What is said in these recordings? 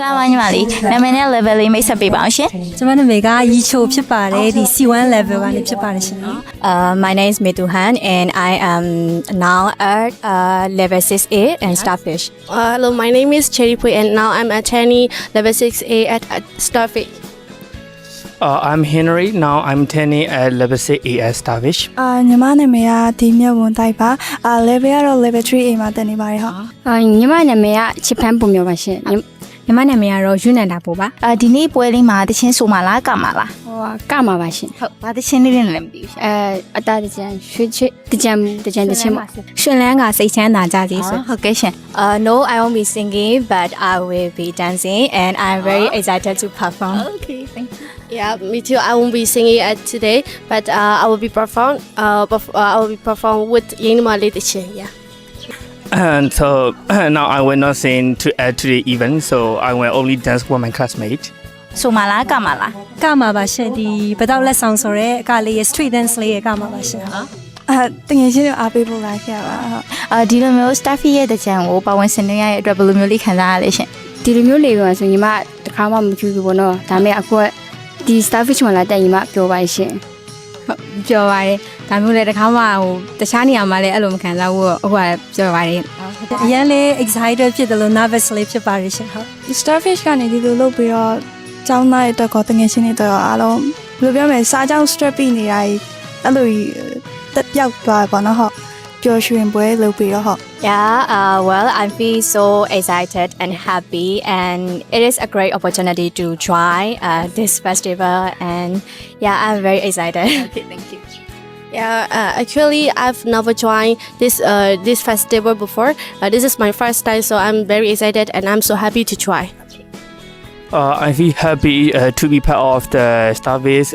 လာပါညီမလေးနာမည်နဲ့ level လေးမိတ်ဆက်ပေးပါအောင်ရှင် ကျွန်မနာမည်ကရီချိုဖြစ်ပါတယ်ဒီ C1 level ကနေဖြစ်ပါတယ်ရှင် My name is Metuhan and I am now at level 6A and Starfish. Hello, my name is Cherry Pui and now I'm attending level 6A at Starfish. I'm Henry. Now I'm attending at level 6A at Starfish. ညီမနာမည်ကဒီမြတ်ဝန်တိုက်ပါlevel ကတော့ level 3A မှာတက်နေပါတယ်ဟုတ် ညီမနာမည်ကချစ်ဖန်းပုံမျိုးပါရှင်ညီမနာမည်ကတော့ယူနန္ဒာပိုပါ ဒီနေ့ပွဲလေးမှာတချင်းဆိုမှာလားကမှာလား ကမှာပါရှင် ဟုတ်ဘာတချင်းလေးနဲ့လည်းမသိဘူးရှင် အတားတကြံရွှေချစ်တကြံပါရှင်လန်းကစိတ်ချမ်းသာကြစေဆို ဟုတ်ကဲ့ရှင် No, I won't be singing, but I will be dancing, and I'm very excited to perform. Okay thank you Yeah, me too. I won't be singing at today, but I will be perform with Yenima Litichin. Yeah. And so now I will not sing to add to the event, so I will only dance for my classmate. ဆိုမှာလားကမှာလား ကမှာပါရှင်ဒီဘယ်တော့လက်ဆောင်ဆိုရဲအကလေးရဲ့ street dance လေးရဲ့ကမှာပါရှင် တကယ်ချင်းအားပေးဖို့လာခဲ့ပါဟုတ် ဒီလိုမျိုး Starfy ရဲ့တကြံကိုပါဝင်ဆင်နွှဲရတဲ့အတွက်ဘယ်လိုမျိုးလေးခံစားရလဲရှင် ဒီလိုမျိုးလေးပါဆိုညီမတခါမှမကြည့်ဘူးပေါ့နော်ဒါပေမဲ့အခုဒီ Starfish မှာလာတက်ညီမပြောပါရှင်ပြောပါတယ်ဒါမျိုးလည်းတခါမှတခြားနေရာမှာလည်းအဲ့လိုမခံစားဘူးအခုကပြောပါတယ် အရင်လေး excited ဖြစ်တယ်လို့ nervous လေးဖြစ်ပါတယ်ရှင်ဟုတ် Starfish ကနေဒီလိုလုပ်ပြီးတော့ကျောင်းသားရဲ့အတွက်ကောတကယ်ချင်းတွေအတွက်အားလုံးဘယ်လိုပြောမလဲစားကြောင်း strap ပြီးနေတာအဲ့လိုတက်ပြောက်သွားပါတော့ဟုတ်ပျော်ရွှင်ပွဲလုပ်ပြီးတော့ဟုတ် Yeah, well, I feel so excited and happy, and it is a great opportunity to try this festival, and yeah, I'm very excited. Okay thank you Yeah. Actually, I've never joined this festival before. This is my first time, so I'm very excited and I'm so happy to try. I feel happy to be part of the Starfish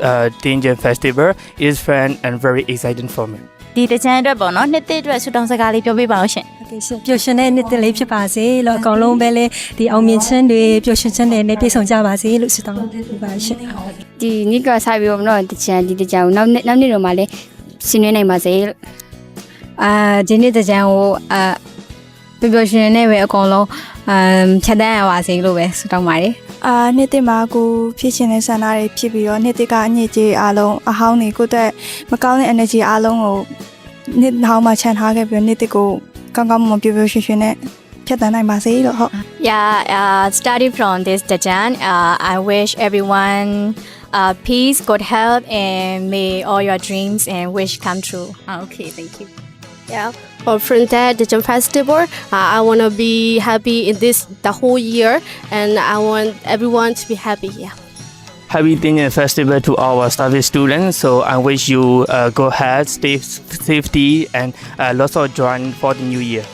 Danger Festival. It's fun and very exciting for me. ဒီတကြံအတွက်ပေါ့နော်နှစ်သက်အတွက်ဆူတောင်းစကားလေးပြောပေးပါအောင်ရှင် ဟုတ်ကဲ့ရှင်ပျော်ရွှင်တဲ့နေ့တစ်လေးဖြစ်ပါစေလို့အကောင်လုံးပဲလေဒီအောင်မြင်ခြင်းတွေပျော်ရွှင်ခြင်းတွေနဲ့ပြည့်စုံကြပါစေလို့ဆုတောင်းပေးပါရှင် ဒီနေ့ကဆိုင်ပြီးတော့နော်တကြံဒီတကြံကိုနောက်နေ့တော့မှလည်းဆင်နွှဲနိုင်ပါစေလို့ဒီနေ့တကြံကိုပျော်ရွှင်နေပဲအကောင်လုံးဖြတ်တန်းရပါစေလို့ပဲဆုတောင်းပါတယ် နှစ်တစ်မှာကိုဖြစ်ရှင်တဲ့ဆန္ဒတွေဖြစ်ပြီးတော့နှစ်တစ်ကအညစ်အကြေးအားလုံးအဟောင်းတွေကိုတက်မကောင်းတဲ့ energy အားလုံးကိုနှစ်ဟောင်းမှာခြံထားခဲ့ပြီးတော့နှစ်တစ်ကိုကောင်းကောင်းမွန်ပျော်ပျော်ရွှင်ရွှင်နဲ့ဖြတ်တန်းနိုင်ပါစေလို့ဟုတ် Yeah, starting from this Dajan, I wish everyone peace, good health, and may all your dreams and wish come true. Okay thank you Yeah. From that the Jam Festival, I want to be happy in the whole year, and I want everyone to be happy. Yeah. Happy Danger Festival to our Starfish students. So I wish you go ahead, stay safety, and lots of joy for the new year.